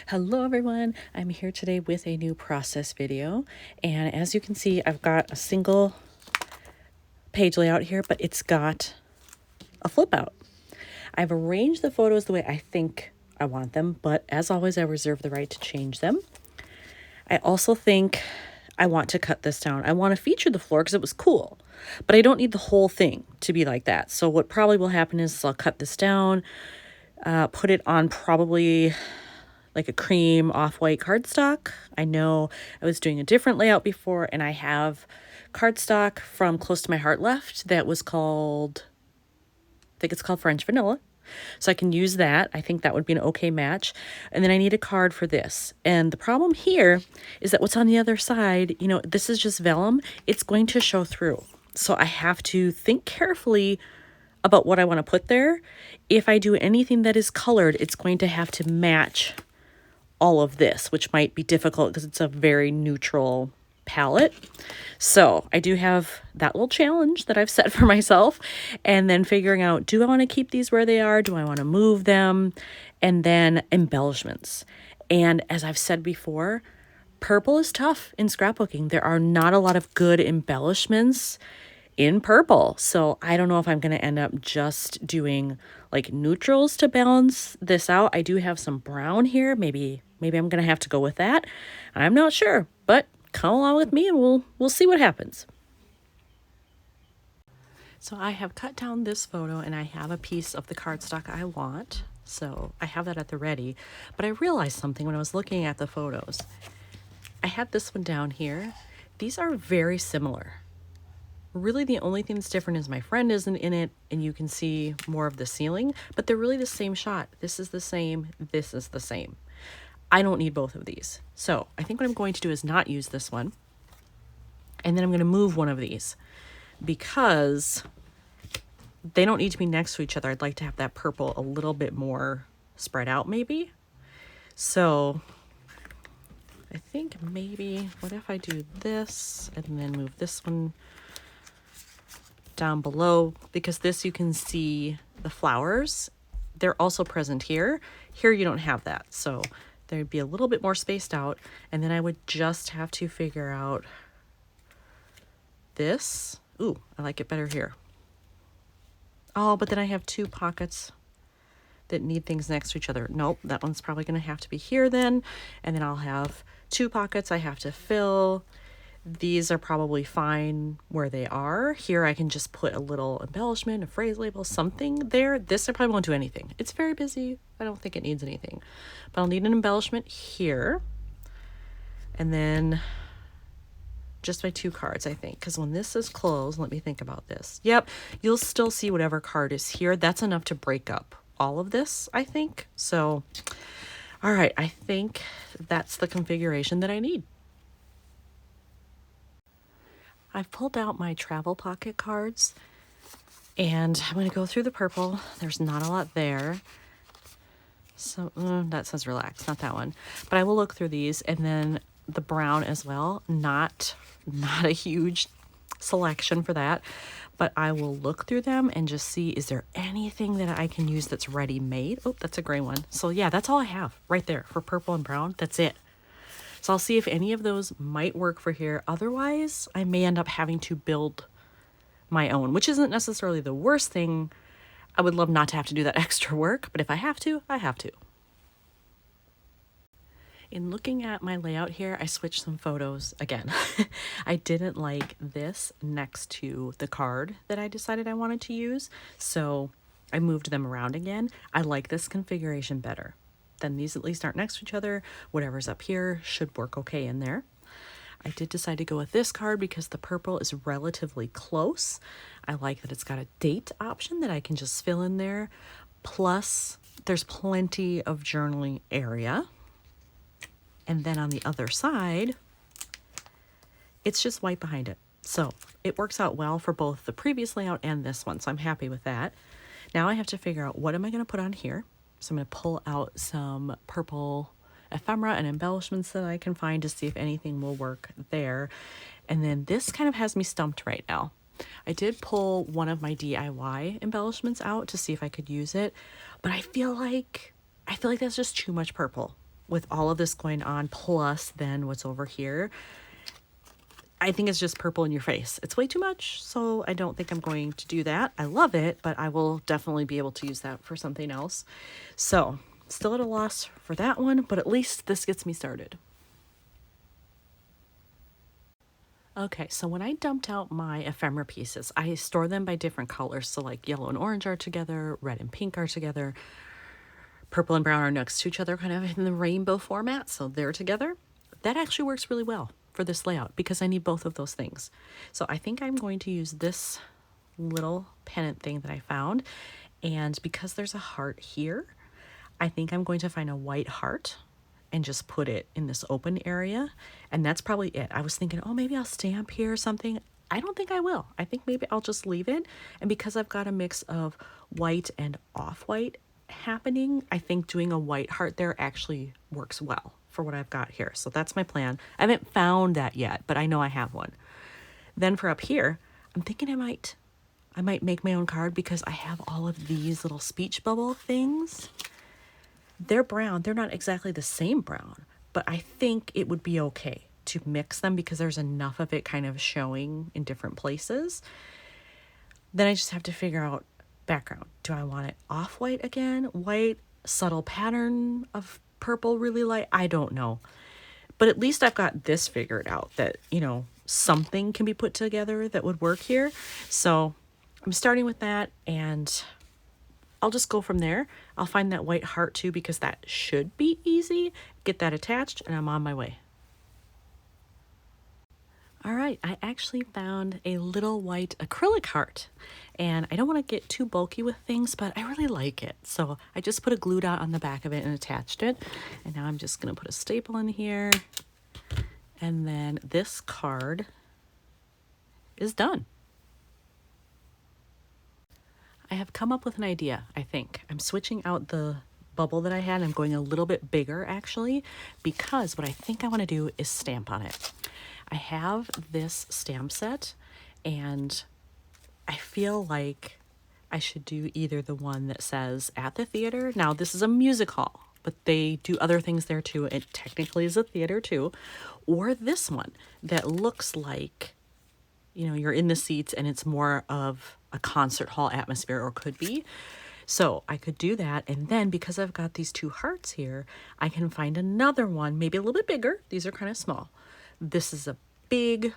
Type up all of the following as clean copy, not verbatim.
Hello everyone, I'm here today with a new process video, and as you can see I've got a single page layout here, but it's got a flip out. I've arranged the photos the way I think I want them, but as always I reserve the right to change them. I also think I want to cut this down. I want to feature the floor because it was cool, but I don't need the whole thing to be like that. So what probably will happen is I'll cut this down, put it on probably like a cream off-white cardstock. I know I was doing a different layout before, and I have cardstock from Close to My Heart left that was called, I think it's called French Vanilla. So I can use that. I think that would be an okay match. And then I need a card for this. And the problem here is that what's on the other side, this is just vellum. It's going to show through. So I have to think carefully about what I want to put there. If I do anything that is colored, it's going to have to match all of this, which might be difficult because it's a very neutral palette. So I do have that little challenge that I've set for myself, and then figuring out, do I want to keep these where they are? Do I want to move them? And then embellishments. And as I've said before, purple is tough in scrapbooking. There are not a lot of good embellishments in purple. So I don't know if I'm going to end up just doing like neutrals to balance this out. I do have some brown here. Maybe I'm going to have to go with that. I'm not sure, but come along with me and we'll see what happens. So I have cut down this photo and I have a piece of the cardstock I want. So I have that at the ready, but I realized something when I was looking at the photos. I had this one down here. These are very similar. Really the only thing that's different is my friend isn't in it and you can see more of the ceiling, but they're really the same shot. This is the same, this is the same. I don't need both of these. So I think what I'm going to do is not use this one. And then I'm going to move one of these because they don't need to be next to each other. I'd like to have that purple a little bit more spread out maybe. So I think maybe, what if I do this and then move this one down below, because this you can see the flowers. They're also present here. Here you don't have that. So there'd be a little bit more spaced out, and then I would just have to figure out this. Ooh, I like it better here. Oh, but then I have two pockets that need things next to each other. Nope, that one's probably going to have to be here then, and then I'll have two pockets I have to fill. These are probably fine where they are. Here I can just put a little embellishment, a phrase label, something there. This I probably won't do anything. It's very busy. I don't think it needs anything. But I'll need an embellishment here. And then just my two cards, I think. Because when this is closed, let me think about this. Yep, you'll still see whatever card is here. That's enough to break up all of this, I think. So, all right, I think that's the configuration that I need. I've pulled out my travel pocket cards and I'm going to go through the purple. There's not a lot there. So that says relax, not that one. But I will look through these, and then the brown as well. Not a huge selection for that, but I will look through them and just see, is there anything that I can use that's ready made? Oh, that's a gray one. So yeah, that's all I have right there for purple and brown. That's it. So I'll see if any of those might work for here. Otherwise, I may end up having to build my own, which isn't necessarily the worst thing. I would love not to have to do that extra work, but if I have to, I have to. In looking at my layout here, I switched some photos again. I didn't like this next to the card that I decided I wanted to use, so I moved them around again. I like this configuration better. Then these at least aren't next to each other. Whatever's up here should work okay in there. I did decide to go with this card because the purple is relatively close. I like that it's got a date option that I can just fill in there. Plus, there's plenty of journaling area. And then on the other side, it's just white behind it. So it works out well for both the previous layout and this one. So I'm happy with that. Now I have to figure out, what am I going to put on here? So I'm going to pull out some purple ephemera and embellishments that I can find to see if anything will work there. And then this kind of has me stumped right now. I did pull one of my DIY embellishments out to see if I could use it, but I feel like that's just too much purple. with all of this going on, plus then what's over here, I think it's just purple in your face. It's way too much, so I don't think I'm going to do that. I love it, but I will definitely be able to use that for something else. So still at a loss for that one, but at least this gets me started. Okay, so when I dumped out my ephemera pieces, I store them by different colors. So like yellow and orange are together, red and pink are together, purple and brown are next to each other, kind of in the rainbow format, so they're together. That actually works really well for this layout because I need both of those things. So I think I'm going to use this little pennant thing that I found, and because there's a heart here, I think I'm going to find a white heart and just put it in this open area, and that's probably it. I was thinking, oh, maybe I'll stamp here or something. I don't think I will. I think maybe I'll just leave it, and because I've got a mix of white and off-white happening, I think doing a white heart there actually works well for what I've got here. So that's my plan. I haven't found that yet, but I know I have one. Then for up here, I'm thinking I might make my own card because I have all of these little speech bubble things. They're brown. They're not exactly the same brown, but I think it would be okay to mix them because there's enough of it kind of showing in different places. Then I just have to figure out background. Do I want it off-white again? White, subtle pattern of purple, really light? I don't know. But at least I've got this figured out that, you know, something can be put together that would work here. So I'm starting with that, and I'll just go from there. I'll find that white heart too because that should be easy. Get that attached and I'm on my way. All right, I actually found a little white acrylic heart, and I don't want to get too bulky with things, but I really like it. So I just put a glue dot on the back of it and attached it. And now I'm just going to put a staple in here. And then this card is done. I have come up with an idea, I think. I'm switching out the bubble that I had. I'm going a little bit bigger actually, because what I think I want to do is stamp on it. I have this stamp set, and I feel like I should do either the one that says at the theater. Now this is a music hall, but they do other things there too. It technically is a theater too. Or this one that looks like, you know, you're in the seats and it's more of a concert hall atmosphere, or could be. So I could do that. And then because I've got these two hearts here, I can find another one, maybe a little bit bigger. These are kind of small. This is a big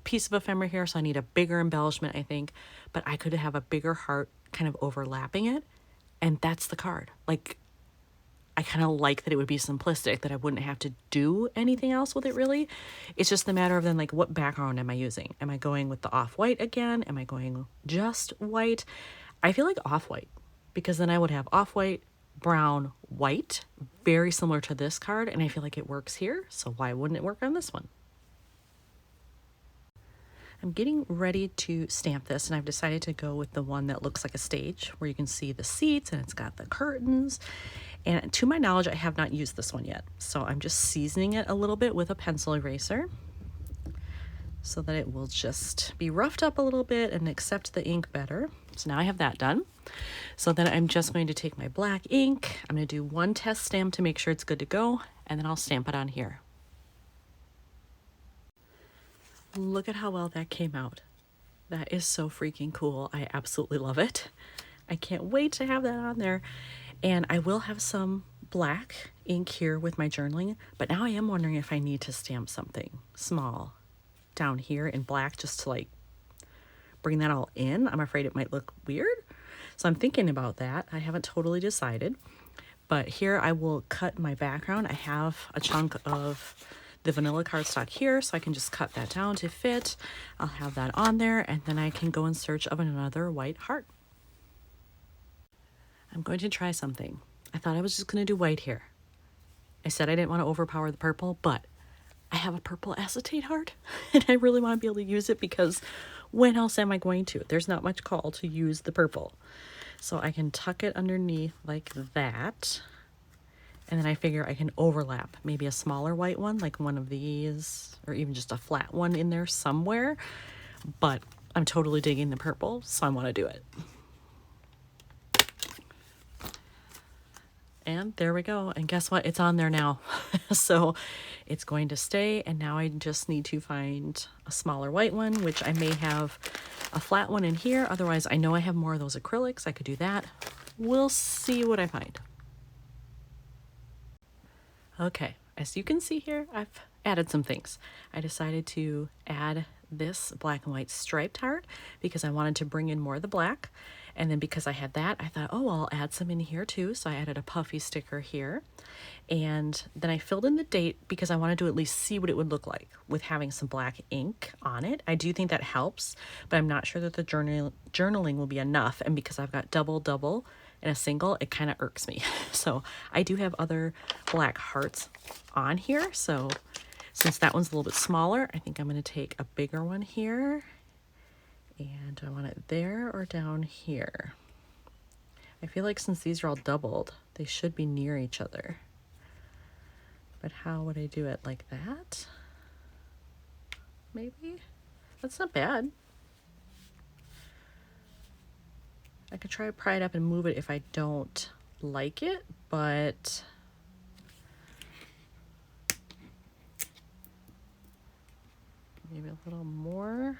piece of ephemera here, so I need a bigger embellishment, I think. But I could have a bigger heart kind of overlapping it, and that's the card. Like, I kind of like that it would be simplistic, that I wouldn't have to do anything else with it really. It's just a matter of then, like, what background am I using? Am I going with the off-white again? Am I going just white? I feel like off-white, because then I would have off-white, brown, white, very similar to this card, and I feel like it works here, so why wouldn't it work on this one? I'm getting ready to stamp this, and I've decided to go with the one that looks like a stage, where you can see the seats and it's got the curtains. And to my knowledge, I have not used this one yet, so I'm just seasoning it a little bit with a pencil eraser so that it will just be roughed up a little bit and accept the ink better. So now I have that done. So then I'm just going to take my black ink. I'm going to do one test stamp to make sure it's good to go, and then I'll stamp it on here. Look at how well that came out. That is so freaking cool. I absolutely love it. I can't wait to have that on there. And I will have some black ink here with my journaling, but now I am wondering if I need to stamp something small down here in black just to like bring that all in. I'm afraid it might look weird. So I'm thinking about that. I haven't totally decided, but here I will cut my background. I have a chunk of the vanilla cardstock here, so I can just cut that down to fit. I'll have that on there, and then I can go in search of another white heart. I'm going to try something. I thought I was just going to do white here. I said I didn't want to overpower the purple, but I have a purple acetate heart, and I really want to be able to use it because when else am I going to? There's not much call to use the purple. So I can tuck it underneath like that, and then I figure I can overlap maybe a smaller white one, like one of these, or even just a flat one in there somewhere. But I'm totally digging the purple, so I want to do it. And there we go. And guess what? It's on there now. So it's going to stay. And now I just need to find a smaller white one, which I may have a flat one in here. Otherwise, I know I have more of those acrylics. I could do that. We'll see what I find. Okay, as you can see here, I've added some things. I decided to add this black and white striped heart because I wanted to bring in more of the black. And then because I had that, I thought, oh, I'll add some in here too. So I added a puffy sticker here. And then I filled in the date because I wanted to at least see what it would look like with having some black ink on it. I do think that helps, but I'm not sure that the journaling will be enough. And because I've got double and a single, it kind of irks me. So I do have other black hearts on here. So since that one's a little bit smaller, I think I'm going to take a bigger one here. And do I want it there or down here? I feel like since these are all doubled, they should be near each other. But how would I do it? Like that? Maybe? That's not bad. I could try to pry it up and move it if I don't like it, but maybe a little more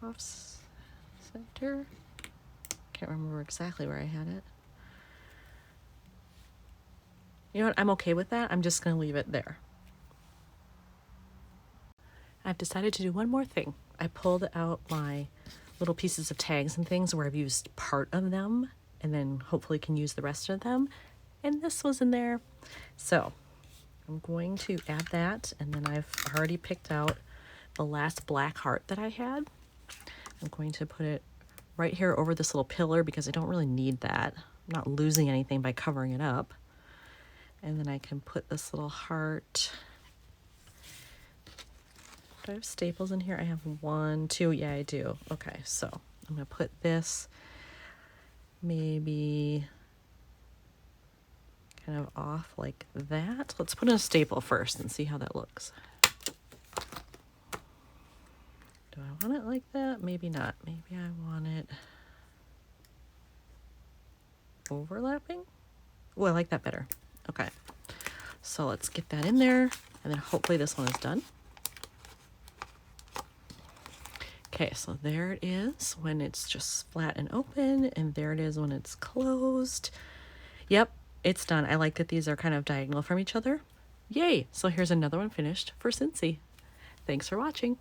off center. Can't remember exactly where I had it. You know what? I'm okay with that. I'm just going to leave it there. I've decided to do one more thing. I pulled out my little pieces of tags and things where I've used part of them and then hopefully can use the rest of them. And this was in there. So I'm going to add that, and then I've already picked out the last black heart that I had. I'm going to put it right here over this little pillar because I don't really need that. I'm not losing anything by covering it up. And then I can put this little heart. Do I have staples in here? I have 1, 2. Yeah, I do. Okay, so I'm going to put this maybe kind of off like that. Let's put in a staple first and see how that looks. Do I want it like that? Maybe not. Maybe I want it overlapping. Oh, I like that better. Okay, so let's get that in there, and then hopefully this one is done. Okay, so there it is when it's just flat and open, and there it is when it's closed. Yep, it's done. I like that these are kind of diagonal from each other. Yay! So here's another one finished for Cincy. Thanks for watching.